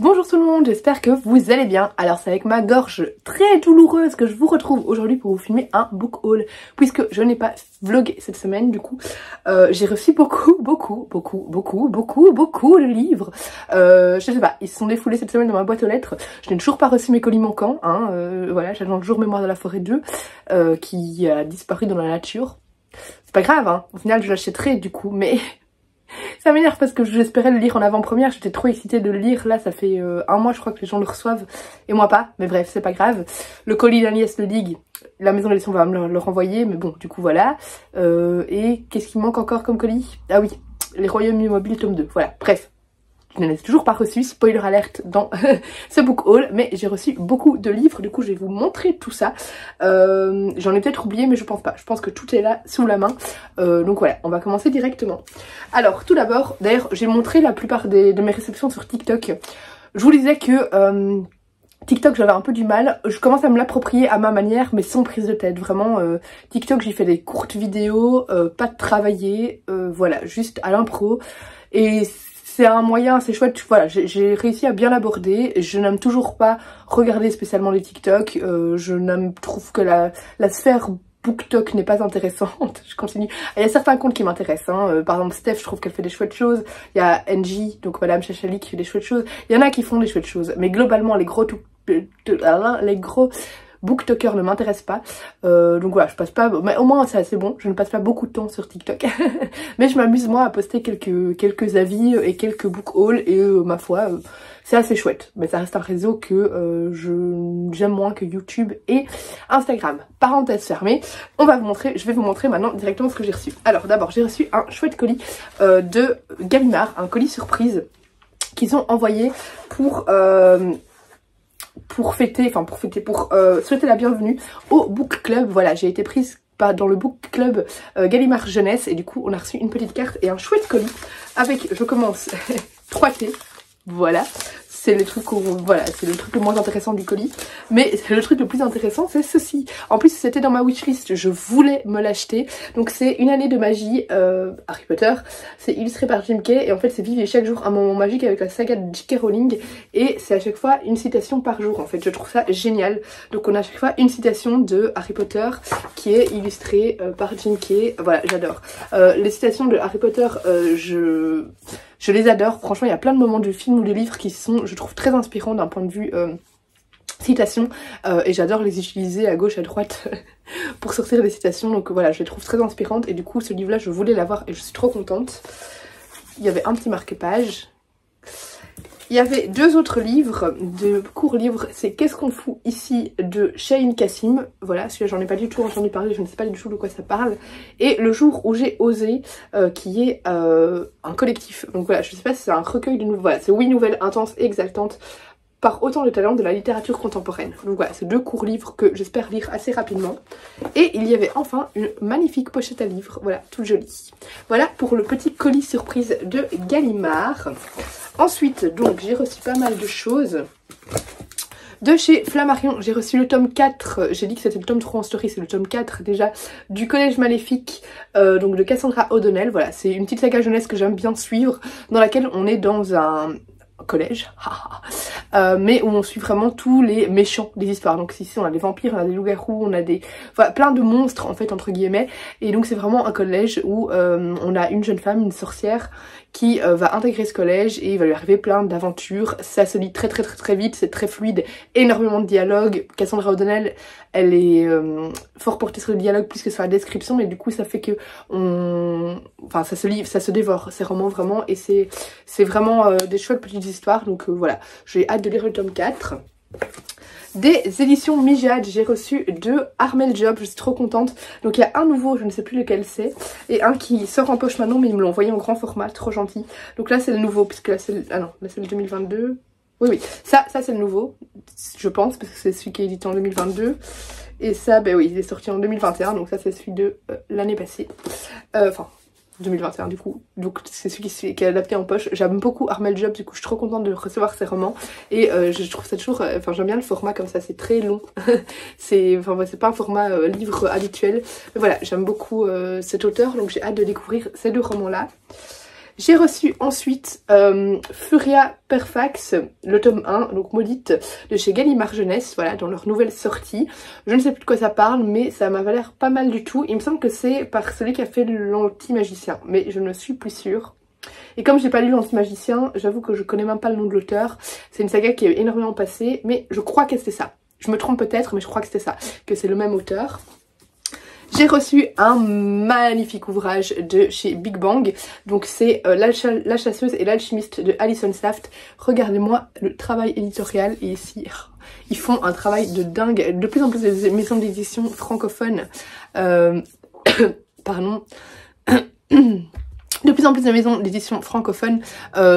Bonjour tout le monde, j'espère que vous allez bien. Alors c'est avec ma gorge très douloureuse que je vous retrouve aujourd'hui pour vous filmer un book haul. Puisque je n'ai pas vlogué cette semaine, du coup j'ai reçu beaucoup de livres. Je sais pas, ils se sont défoulés cette semaine dans ma boîte aux lettres. Je n'ai toujours pas reçu mes colis manquants, hein. Voilà, j'attends toujours Mémoire de la forêt 2 qui a disparu dans la nature. C'est pas grave, hein. Au final je l'achèterai du coup, mais... Ça m'énerve parce que j'espérais le lire en avant-première, j'étais trop excitée de le lire, là ça fait un mois je crois que les gens le reçoivent et moi pas, mais bref c'est pas grave. Le colis d'Agnès Le Digue, la maison d'édition va me le renvoyer, mais bon du coup voilà. Et qu'est-ce qui manque encore comme colis? Ah oui, les Royaumes Immobiles tome 2, voilà, bref. Je n'en ai toujours pas reçu, spoiler alerte dans ce book haul, mais j'ai reçu beaucoup de livres, du coup je vais vous montrer tout ça. J'en ai peut-être oublié mais je pense pas, je pense que tout est là sous la main. Donc voilà, on va commencer directement. Alors tout d'abord, d'ailleurs j'ai montré la plupart de mes réceptions sur TikTok. Je vous disais que TikTok j'avais un peu du mal, je commence à me l'approprier à ma manière mais sans prise de tête, vraiment TikTok j'y fais des courtes vidéos, pas de travailler, voilà, juste à l'impro et c'est un moyen assez chouette, voilà, j'ai réussi à bien l'aborder. Je n'aime toujours pas regarder spécialement les TikTok, trouve que la sphère BookTok n'est pas intéressante. Je continue. Il y a certains comptes qui m'intéressent, hein. Par exemple Steph, je trouve qu'elle fait des chouettes choses. Il y a NJ, donc Madame Chachali qui fait des chouettes choses. Il y en a qui font des chouettes choses, mais globalement les gros BookTokers ne m'intéressent pas, donc voilà, je passe pas, mais au moins c'est assez bon, je ne passe pas beaucoup de temps sur TikTok, mais je m'amuse moi à poster quelques avis et quelques book hauls et ma foi, c'est assez chouette, mais ça reste un réseau que j'aime moins que YouTube et Instagram. Parenthèse fermée, je vais vous montrer maintenant directement ce que j'ai reçu. Alors d'abord j'ai reçu un chouette colis de Gallimard, un colis surprise qu'ils ont envoyé pour souhaiter la bienvenue au book club. Voilà, j'ai été prise dans le book club Gallimard Jeunesse et du coup on a reçu une petite carte et un chouette colis avec, je commence, 3 thés, voilà. C'est le truc voilà, c'est le truc le moins intéressant du colis. Mais le truc le plus intéressant, c'est ceci. En plus, c'était dans ma wishlist, je voulais me l'acheter. Donc c'est Une année de magie, Harry Potter. C'est illustré par Jim Kay. Et en fait, c'est vivre chaque jour un moment magique avec la saga de J.K. Rowling. Et c'est à chaque fois une citation par jour, en fait. Je trouve ça génial. Donc on a à chaque fois une citation de Harry Potter qui est illustrée par Jim Kay. Voilà, j'adore. Les citations de Harry Potter, je les adore, franchement il y a plein de moments de films ou de livres qui sont, je trouve, très inspirants d'un point de vue citation et j'adore les utiliser à gauche à droite pour sortir des citations, donc voilà, je les trouve très inspirantes et du coup ce livre là je voulais l'avoir et je suis trop contente. Il y avait un petit marque-page. Il y avait 2 autres livres, de courts livres, c'est Qu'est-ce qu'on fout ici de Shahin Kassim. Voilà, celui-là j'en ai pas du tout entendu parler, je ne sais pas du tout de quoi ça parle. Et Le jour où j'ai osé, qui est un collectif. Donc voilà, je sais pas si c'est un recueil de nouvelles, voilà, c'est 8 nouvelles intenses et exaltantes par autant de talent de la littérature contemporaine. Donc voilà, c'est 2 courts livres que j'espère lire assez rapidement. Et il y avait enfin une magnifique pochette à livres, voilà, toute jolie. Voilà pour le petit colis surprise de Gallimard. Ensuite, donc, j'ai reçu pas mal de choses. De chez Flammarion, j'ai reçu le tome 4, j'ai dit que c'était le tome 3 en story, c'est le tome 4 déjà, du Collège Maléfique, donc de Cassandra O'Donnell. Voilà, c'est une petite saga jeunesse que j'aime bien suivre, dans laquelle on est dans un collège, mais où on suit vraiment tous les méchants des histoires. Donc ici on a des vampires, on a des loups-garous, on a des... Voilà, plein de monstres en fait entre guillemets. Et donc c'est vraiment un collège où on a une jeune femme, une sorcière, qui va intégrer ce collège et il va lui arriver plein d'aventures. Ça se lit très vite, c'est très fluide, énormément de dialogue. Cassandra O'Donnell, elle est fort portée sur le dialogue plus que sur la description, mais du coup ça fait que enfin ça se lit, ça se dévore ces romans vraiment, et c'est vraiment des chouettes petites histoires. Donc voilà, j'ai hâte de lire le tome 4. Des éditions Mijad, j'ai reçu 2 Armel Job, je suis trop contente. Donc il y a un nouveau, je ne sais plus lequel c'est, et un qui sort en poche maintenant, mais ils me l'ont envoyé en grand format, trop gentil. Donc là c'est le nouveau, puisque là c'est le... Ah non, là c'est le 2022. Oui, ça c'est le nouveau, je pense, parce que c'est celui qui est édité en 2022. Et ça, ben oui, il est sorti en 2021, donc ça c'est celui de l'année passée. Enfin... 2021 du coup, donc c'est celui qui est adapté en poche. J'aime beaucoup Armel Job, du coup je suis trop contente de recevoir ces romans et je trouve ça toujours, enfin j'aime bien le format comme ça, c'est très long. C'est pas un format livre habituel, mais voilà, j'aime beaucoup cet auteur, donc j'ai hâte de découvrir ces 2 romans là. J'ai reçu ensuite Furia Perfax, le tome 1, donc Maudite, de chez Gallimard Jeunesse, voilà, dans leur nouvelle sortie. Je ne sais plus de quoi ça parle, mais ça m'avait l'air pas mal du tout. Il me semble que c'est par celui qui a fait l'Anti-Magicien, mais je ne suis plus sûre. Et comme j'ai pas lu l'Anti-Magicien, j'avoue que je connais même pas le nom de l'auteur. C'est une saga qui est énormément passée, mais je crois que c'était ça. Je me trompe peut-être, mais je crois que c'était ça, que c'est le même auteur. J'ai reçu un magnifique ouvrage de chez Big Bang, donc c'est La chasseuse et l'alchimiste de Alison Saft. Regardez-moi le travail éditorial, et ici ils font un travail de dingue. De plus en plus de maisons d'édition francophones, pardon, de plus en plus de maisons d'édition francophones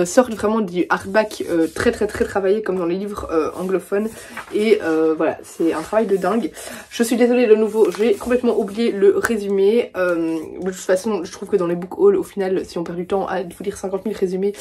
sortent vraiment du hardback très travaillé comme dans les livres anglophones. Et voilà, c'est un travail de dingue. Je suis désolée de nouveau, j'ai complètement oublié le résumé. De toute façon, je trouve que dans les book hauls, au final, si on perd du temps à vous lire 50 000 résumés,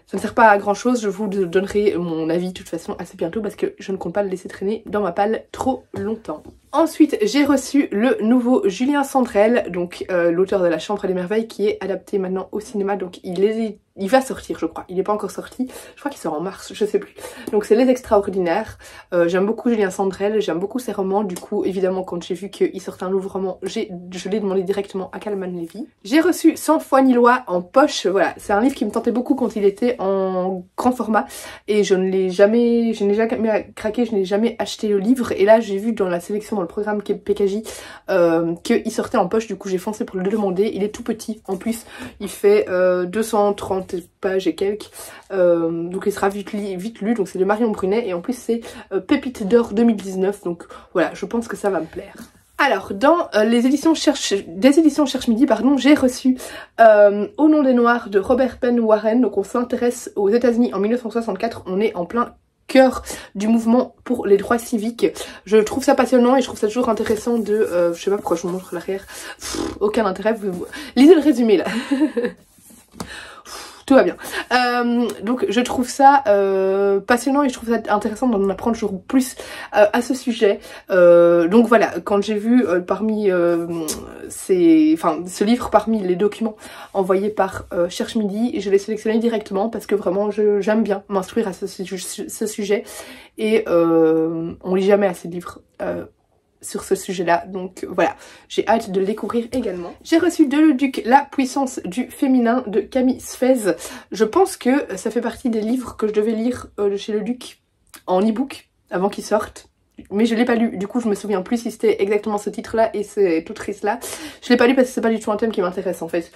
ça ne sert pas à grand chose. Je vous donnerai mon avis de toute façon assez bientôt parce que je ne compte pas le laisser traîner dans ma palle trop longtemps. Ensuite, j'ai reçu le nouveau Julien Sandrel, donc l'auteur de La Chambre des Merveilles, qui est adapté maintenant au cinéma. Donc il va sortir, je crois. Il n'est pas encore sorti. Je crois qu'il sort en mars, je sais plus. Donc c'est Les Extraordinaires. J'aime beaucoup Julien Sandrel, j'aime beaucoup ses romans. Du coup, évidemment, quand j'ai vu qu'il sortait un nouveau roman, je l'ai demandé directement à Calman Levy. J'ai reçu Sans foi ni loi en poche. Voilà, c'est un livre qui me tentait beaucoup quand il était en grand format. Et je n'ai jamais craqué, je n'ai jamais acheté le livre. Et là, j'ai vu dans la sélection, dans le programme PKJ, qu'il sortait en poche. Du coup, j'ai foncé pour le demander. Il est tout petit. En plus, il fait 230 pages et quelques, donc il sera vite lu, donc c'est de Marion Brunet et en plus c'est Pépite d'or 2019, donc voilà, je pense que ça va me plaire. Alors, dans les éditions Cherche Midi, pardon, j'ai reçu Au nom des Noirs de Robert Penn Warren. Donc on s'intéresse aux États-Unis en 1964, on est en plein cœur du mouvement pour les droits civiques. Je trouve ça passionnant et je trouve ça toujours intéressant de... je sais pas pourquoi je vous montre l'arrière, aucun intérêt, lisez le résumé là. Tout va bien. Donc je trouve ça passionnant et je trouve ça intéressant d'en apprendre toujours plus à ce sujet. Donc voilà, quand j'ai vu parmi ce livre parmi les documents envoyés par Cherche Midi, je l'ai sélectionné directement parce que vraiment j'aime bien m'instruire à ce sujet et on lit jamais assez de livres sur ce sujet-là, donc voilà, j'ai hâte de le découvrir également. J'ai reçu de Le Duc, La puissance du féminin de Camille Sfez. Je pense que ça fait partie des livres que je devais lire de chez Le Duc en e-book avant qu'ils sortent. Mais je l'ai pas lu, du coup je me souviens plus si c'était exactement ce titre là et cette autrice là. Je l'ai pas lu parce que c'est pas du tout un thème qui m'intéresse en fait.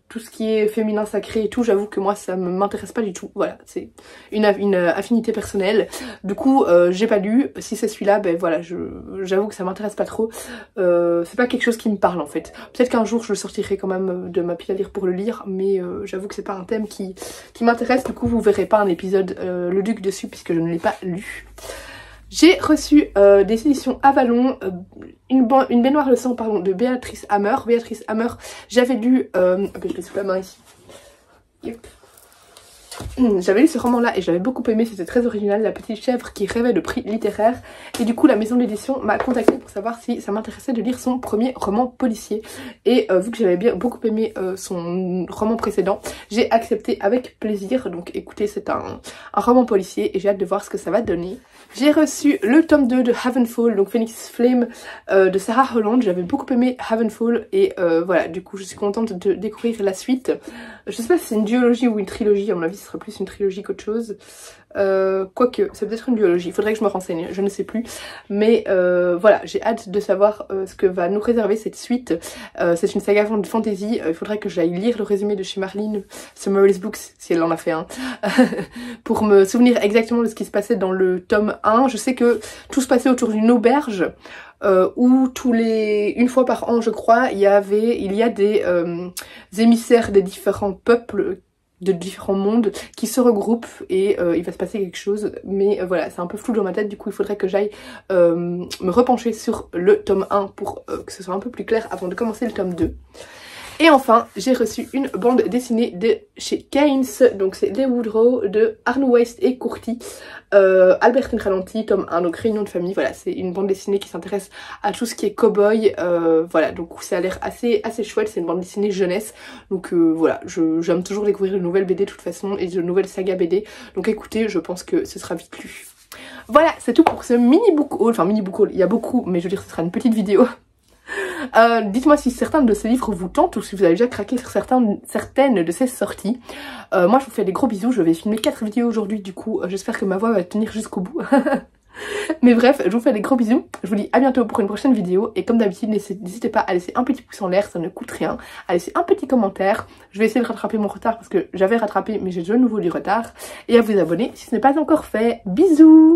Tout ce qui est féminin sacré et tout, j'avoue que moi ça m'intéresse pas du tout. Voilà, c'est une affinité personnelle. Du coup j'ai pas lu. Si c'est celui-là, ben voilà, j'avoue que ça m'intéresse pas trop. C'est pas quelque chose qui me parle en fait. Peut-être qu'un jour je le sortirai quand même de ma pile à lire pour le lire, mais j'avoue que c'est pas un thème qui m'intéresse. Du coup vous verrez pas un épisode Le Duc dessus puisque je ne l'ai pas lu. J'ai reçu des éditions Avalon, une baignoire de sang pardon, de Béatrice Hammer. Béatrice Hammer, j'avais lu, je l'ai sous la main ici. Yep. J'avais lu ce roman là et j'avais beaucoup aimé, c'était très original, la petite chèvre qui rêvait de prix littéraire. Et du coup la maison d'édition m'a contactée pour savoir si ça m'intéressait de lire son premier roman policier. Et vu que j'avais beaucoup aimé son roman précédent, j'ai accepté avec plaisir. Donc écoutez, c'est un roman policier et j'ai hâte de voir ce que ça va donner. J'ai reçu le tome 2 de Havenfall, donc Phoenix Flame de Sarah Holland. J'avais beaucoup aimé Havenfall et voilà, du coup je suis contente de découvrir la suite. Je sais pas si c'est une duologie ou une trilogie, à mon avis ce serait plus une trilogie qu'autre chose. Quoique, c'est peut-être une duologie, il faudrait que je me renseigne, je ne sais plus. Mais voilà, j'ai hâte de savoir ce que va nous réserver cette suite. C'est une saga de fantasy, il faudrait que j'aille lire le résumé de chez Marlene Summerless Books, si elle en a fait un, pour me souvenir exactement de ce qui se passait dans le tome 1. Je sais que tout se passait autour d'une auberge, où une fois par an je crois, il y a des émissaires des différents peuples, de différents mondes qui se regroupent et il va se passer quelque chose, mais voilà, c'est un peu flou dans ma tête, du coup il faudrait que j'aille me repencher sur le tome 1 pour que ce soit un peu plus clair avant de commencer le tome 2. Et enfin, j'ai reçu une bande dessinée de chez Keynes, donc c'est Les Woodrow de Arno West et Courty, Albertine Ralenti, tome 1, donc Réunion de famille. Voilà, c'est une bande dessinée qui s'intéresse à tout ce qui est cow-boy, voilà, donc ça a l'air assez chouette, c'est une bande dessinée jeunesse, donc voilà, j'aime toujours découvrir de nouvelles BD de toute façon et de nouvelles sagas BD, donc écoutez, je pense que ce sera vite lu. Voilà, c'est tout pour ce mini book haul, enfin mini book haul, il y a beaucoup, mais je veux dire ce sera une petite vidéo. Dites-moi si certains de ces livres vous tentent ou si vous avez déjà craqué sur certaines de ces sorties. Moi je vous fais des gros bisous, je vais filmer 4 vidéos aujourd'hui, du coup j'espère que ma voix va tenir jusqu'au bout. Mais bref, je vous fais des gros bisous, je vous dis à bientôt pour une prochaine vidéo et comme d'habitude n'hésitez pas à laisser un petit pouce en l'air, ça ne coûte rien, à laisser un petit commentaire, je vais essayer de rattraper mon retard parce que j'avais rattrapé mais j'ai de nouveau du retard, et à vous abonner si ce n'est pas encore fait. Bisous.